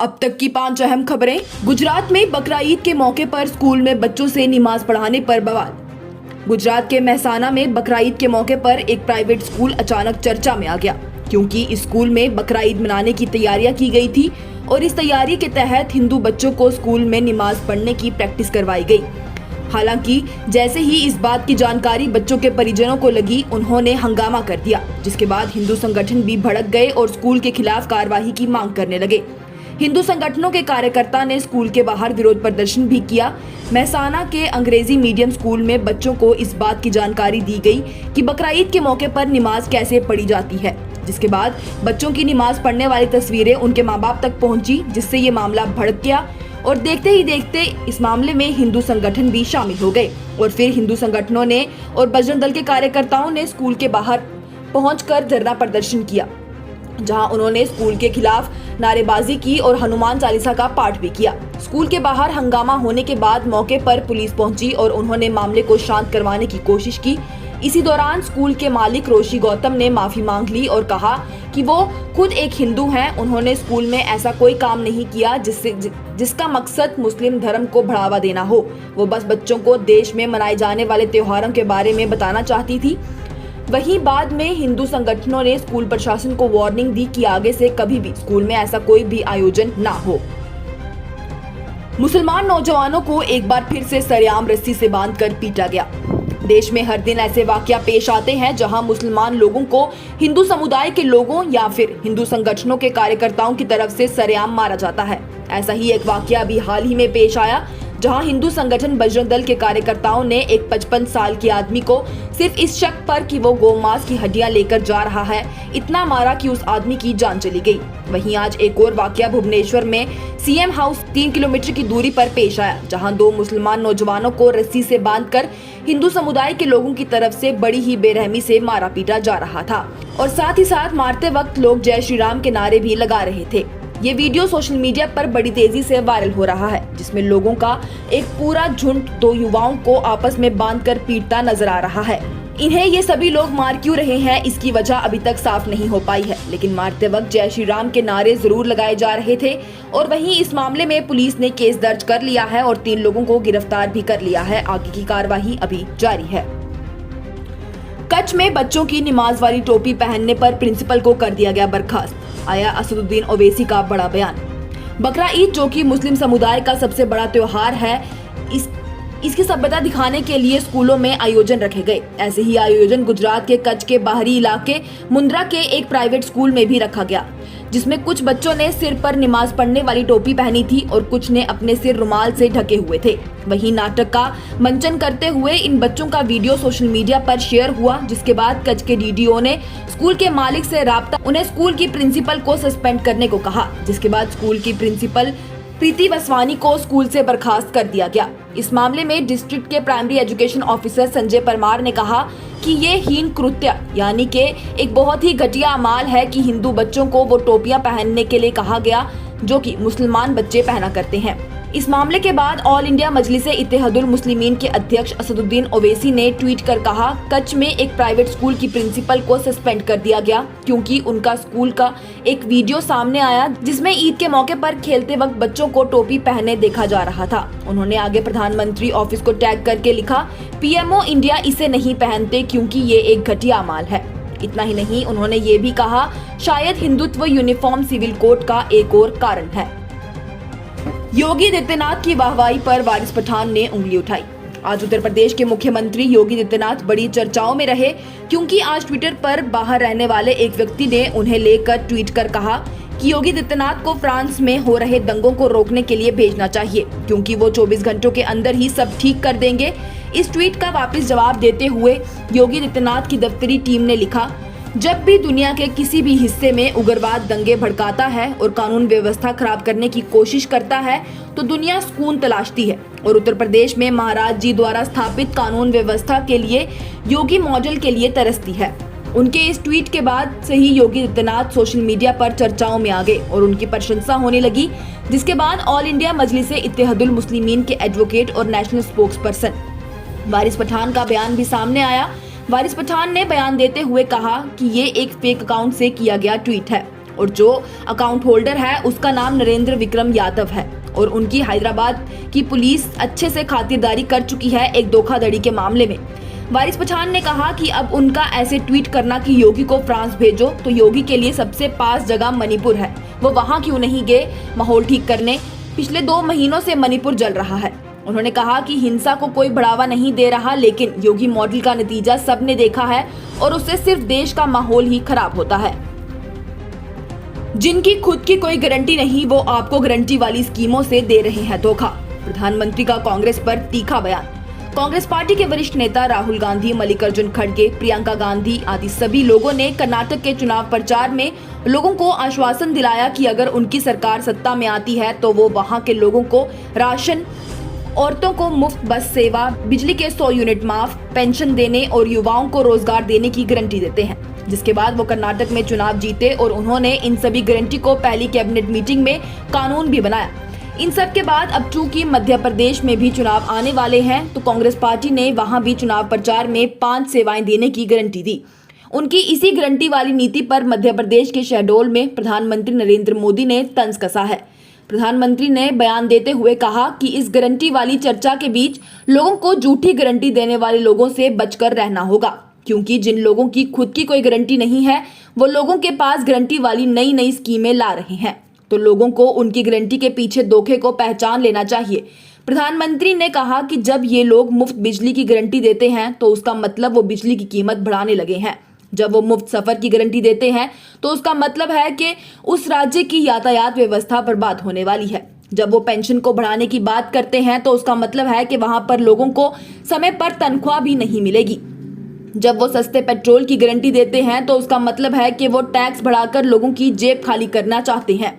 अब तक की 5 अहम खबरें। गुजरात में बकरा ईद के मौके पर स्कूल में बच्चों से नमाज पढ़ाने पर बवाल। गुजरात के मेहसाना में बकरा ईद के मौके पर एक प्राइवेट स्कूल अचानक चर्चा में आ गया, क्योंकि इस स्कूल में बकरा ईद मनाने की तैयारियां की गई थी और इस तैयारी के तहत हिंदू बच्चों को स्कूल में नमाज पढ़ने की प्रैक्टिस करवाई गई। हालांकि जैसे ही इस बात की जानकारी बच्चों के परिजनों को लगी, उन्होंने हंगामा कर दिया, जिसके बाद हिंदू संगठन भी भड़क गए और स्कूल के खिलाफ कार्रवाई की मांग करने लगे। हिंदू संगठनों के कार्यकर्ता ने स्कूल के बाहर विरोध प्रदर्शन भी किया। मेहसाना के अंग्रेजी मीडियम स्कूल में बच्चों को इस बात की जानकारी दी गई कि बकरा ईद के मौके पर नमाज कैसे पढ़ी जाती है, जिसके बाद बच्चों की नमाज पढ़ने वाली तस्वीरें उनके माँ बाप तक पहुंची, जिससे ये मामला भड़क गया और देखते ही देखते इस मामले में हिंदू संगठन भी शामिल हो गए और फिर हिंदू संगठनों ने और बजरंग दल के कार्यकर्ताओं ने स्कूल के बाहर पहुंचकर धरना प्रदर्शन किया, जहां उन्होंने स्कूल के खिलाफ नारेबाजी की और हनुमान चालीसा का पाठ भी किया। स्कूल के बाहर हंगामा होने के बाद मौके पर पुलिस पहुंची और उन्होंने मामले को शांत करवाने की कोशिश की। इसी दौरान स्कूल के मालिक रोशी गौतम ने माफी मांग ली और कहा कि वो खुद एक हिंदू हैं। उन्होंने स्कूल में ऐसा कोई काम नहीं किया जिसका मकसद मुस्लिम धर्म को बढ़ावा देना हो। वो बस बच्चों को देश में मनाए जाने वाले त्योहारों के बारे में बताना चाहती थी। वहीं बाद में हिंदू संगठनों ने स्कूल प्रशासन को वार्निंग दी कि आगे से कभी भी स्कूल में ऐसा कोई भी आयोजन ना हो। मुसलमान नौजवानों को एक बार फिर से सरेआम रस्सी से बांधकर पीटा गया। देश में हर दिन ऐसे वाकया पेश आते हैं जहां मुसलमान लोगों को हिंदू समुदाय के लोगों या फिर हिंदू संगठनों के कार्यकर्ताओं की तरफ से सरेआम मारा जाता है। ऐसा ही एक वाकया अभी हाल ही में पेश आया, जहां हिंदू संगठन बजरंग दल के कार्यकर्ताओं ने एक 55 साल के आदमी को सिर्फ इस शक पर कि वो गौमांस की हड्डियां लेकर जा रहा है, इतना मारा कि उस आदमी की जान चली गई। वहीं आज एक और वाकया भुवनेश्वर में सीएम हाउस 3 किलोमीटर की दूरी पर पेश आया, जहां 2 मुसलमान नौजवानों को रस्सी से बांधकर हिंदू समुदाय के लोगों की तरफ से बड़ी ही बेरहमी से मारा पीटा जा रहा था और साथ ही साथ मारते वक्त लोग जय श्री राम के नारे भी लगा रहे थे। ये वीडियो सोशल मीडिया पर बड़ी तेजी से वायरल हो रहा है, जिसमें लोगों का एक पूरा झुंड 2 युवाओं को आपस में बांधकर पीटता नजर आ रहा है। इन्हें ये सभी लोग मार क्यों रहे हैं, इसकी वजह अभी तक साफ नहीं हो पाई है, लेकिन मारते वक्त जय श्री राम के नारे जरूर लगाए जा रहे थे। और वहीं इस मामले में पुलिस ने केस दर्ज कर लिया है और 3 लोगों को गिरफ्तार भी कर लिया है। आगे की कार्रवाई अभी जारी है। कच्छ में बच्चों की नमाज वाली टोपी पहनने पर प्रिंसिपल को कर दिया गया बर्खास्त। आया असदुद्दीन ओवैसी का बड़ा बयान। बकरा ईद, जो कि मुस्लिम समुदाय का सबसे बड़ा त्योहार है, इसकी सभ्यता दिखाने के लिए स्कूलों में आयोजन रखे गए। ऐसे ही आयोजन गुजरात के कच्छ के बाहरी इलाके मुंद्रा के एक प्राइवेट स्कूल में भी रखा गया, जिसमें कुछ बच्चों ने सिर पर नमाज पढ़ने वाली टोपी पहनी थी और कुछ ने अपने सिर रुमाल से ढके हुए थे। वहीं नाटक का मंचन करते हुए इन बच्चों का वीडियो सोशल मीडिया पर शेयर हुआ, जिसके बाद कच्छ के डीडीओ ने स्कूल के मालिक से राब्ता उन्हें स्कूल की प्रिंसिपल को सस्पेंड करने को कहा, जिसके बाद स्कूल की प्रिंसिपल प्रीति वसवानी को स्कूल से बर्खास्त कर दिया गया। इस मामले में डिस्ट्रिक्ट के primary education officer Sanjay Parmar ने कहा कि ये हीन कृत्य यानी कि एक बहुत ही घटिया अमाल है कि हिंदू बच्चों को वो टोपियां पहनने के लिए कहा गया जो कि मुसलमान बच्चे पहना करते हैं। इस मामले के बाद ऑल इंडिया मजलिस इत्तेहादुल मुस्लिमीन के अध्यक्ष असदुद्दीन ओवैसी ने ट्वीट कर कहा, कच्छ में एक प्राइवेट स्कूल की प्रिंसिपल को सस्पेंड कर दिया गया क्योंकि उनका स्कूल का एक वीडियो सामने आया जिसमें ईद के मौके पर खेलते वक्त बच्चों को टोपी पहने देखा जा रहा था। उन्होंने आगे प्रधानमंत्री ऑफिस को टैग करके लिखा, पीएमओ इंडिया इसे नहीं पहनते क्योंकि ये एक घटिया अमाल है। इतना ही नहीं, उन्होंने ये भी कहा, शायद हिंदुत्व यूनिफॉर्म सिविल कोड का एक और कारण है। योगी आदित्यनाथ की वाहवाही पर वारिस पठान ने उंगली उठाई। आज उत्तर प्रदेश के मुख्यमंत्री योगी आदित्यनाथ बड़ी चर्चाओं में रहे, क्योंकि आज ट्विटर पर बाहर रहने वाले एक व्यक्ति ने उन्हें लेकर ट्वीट कर कहा कि योगी आदित्यनाथ को फ्रांस में हो रहे दंगों को रोकने के लिए भेजना चाहिए, क्योंकि वो 24 घंटों के अंदर ही सब ठीक कर देंगे। इस ट्वीट का वापस जवाब देते हुए योगी आदित्यनाथ की दफ्तरी टीम ने लिखा, जब भी दुनिया के किसी भी हिस्से में उग्रवाद दंगे भड़काता है और कानून व्यवस्था खराब करने की कोशिश करता है तो दुनिया सुकून तलाशती है, और उत्तर प्रदेश में महाराज जी द्वारा स्थापित कानून व्यवस्था के लिए योगी मॉडल के लिए तरसती है। उनके इस ट्वीट के बाद से ही योगी आदित्यनाथ सोशल मीडिया पर चर्चाओं में आ गए और उनकी प्रशंसा होने लगी, जिसके बाद ऑल इंडिया मजलिस इत्तेहादुल मुस्लिमीन के एडवोकेट और नेशनल स्पोक्स पर्सन वारिस पठान का बयान भी सामने आया। वारिस पठान ने बयान देते हुए कहा कि ये एक फेक अकाउंट से किया गया ट्वीट है और जो अकाउंट होल्डर है उसका नाम नरेंद्र विक्रम यादव है और उनकी हैदराबाद की पुलिस अच्छे से खातिरदारी कर चुकी है एक धोखाधड़ी के मामले में। वारिस पठान ने कहा कि अब उनका ऐसे ट्वीट करना कि योगी को फ्रांस भेजो, तो योगी के लिए सबसे पास जगह मणिपुर है, वो वहां क्यों नहीं गए माहौल ठीक करने। पिछले 2 महीनों से मणिपुर जल रहा है। उन्होंने कहा कि हिंसा को कोई बढ़ावा नहीं दे रहा, लेकिन योगी मॉडल का नतीजा सबने देखा है और उससे सिर्फ देश का माहौल ही खराब होता है। जिनकी खुद की कोई गारंटी नहीं, वो आपको गारंटी वाली स्कीमों से दे रहे हैं धोखा। प्रधानमंत्री का कांग्रेस पर तीखा बयान। कांग्रेस पार्टी के वरिष्ठ नेता राहुल गांधी, मल्लिकार्जुन खड़गे, प्रियंका गांधी आदि सभी लोगों ने कर्नाटक के चुनाव प्रचार में लोगों को आश्वासन दिलाया कि अगर उनकी सरकार सत्ता में आती है तो वो वहां के लोगों को राशन, औरतों को मुफ्त बस सेवा, बिजली के 100 यूनिट माफ, पेंशन देने और युवाओं को रोजगार देने की गारंटी देते हैं। जिसके बाद वो कर्नाटक में चुनाव जीते और उन्होंने इन सभी गारंटी को पहली कैबिनेट मीटिंग में कानून भी बनाया। इन सब के बाद अब चूंकि मध्य प्रदेश में भी चुनाव आने वाले हैं तो कांग्रेस पार्टी ने वहां भी चुनाव प्रचार में 5 सेवाएं देने की गारंटी दी। उनकी इसी गारंटी वाली नीति पर मध्य प्रदेश के शहडोल में प्रधानमंत्री नरेंद्र मोदी ने तंज कसा है। प्रधानमंत्री ने बयान देते हुए कहा कि इस गारंटी वाली चर्चा के बीच लोगों को झूठी गारंटी देने वाले लोगों से बचकर रहना होगा, क्योंकि जिन लोगों की खुद की कोई गारंटी नहीं है वो लोगों के पास गारंटी वाली नई नई स्कीमें ला रहे हैं, तो लोगों को उनकी गारंटी के पीछे धोखे को पहचान लेना चाहिए। प्रधानमंत्री ने कहा कि जब ये लोग मुफ्त बिजली की गारंटी देते हैं तो उसका मतलब वो बिजली की कीमत बढ़ाने लगे हैं। जब वो मुफ्त सफर की गारंटी देते हैं तो उसका मतलब है कि उस राज्य की यातायात व्यवस्था बर्बाद होने वाली है। जब वो पेंशन को बढ़ाने की बात करते हैं तो उसका मतलब है कि वहां पर लोगों को समय पर तनख्वाह भी नहीं मिलेगी। जब वो सस्ते पेट्रोल की गारंटी देते हैं तो उसका मतलब है कि वो टैक्स बढ़ाकर लोगों की जेब खाली करना चाहते हैं।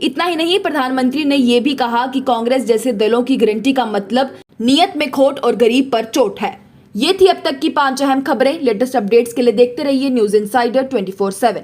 इतना ही नहीं, प्रधानमंत्री ने ये भी कहा कि कांग्रेस जैसे दलों की गारंटी का मतलब नियत में खोट और गरीब पर चोट है। ये थी अब तक की 5 अहम खबरें। लेटेस्ट अपडेट्स के लिए देखते रहिए न्यूज इनसाइडर 24/7।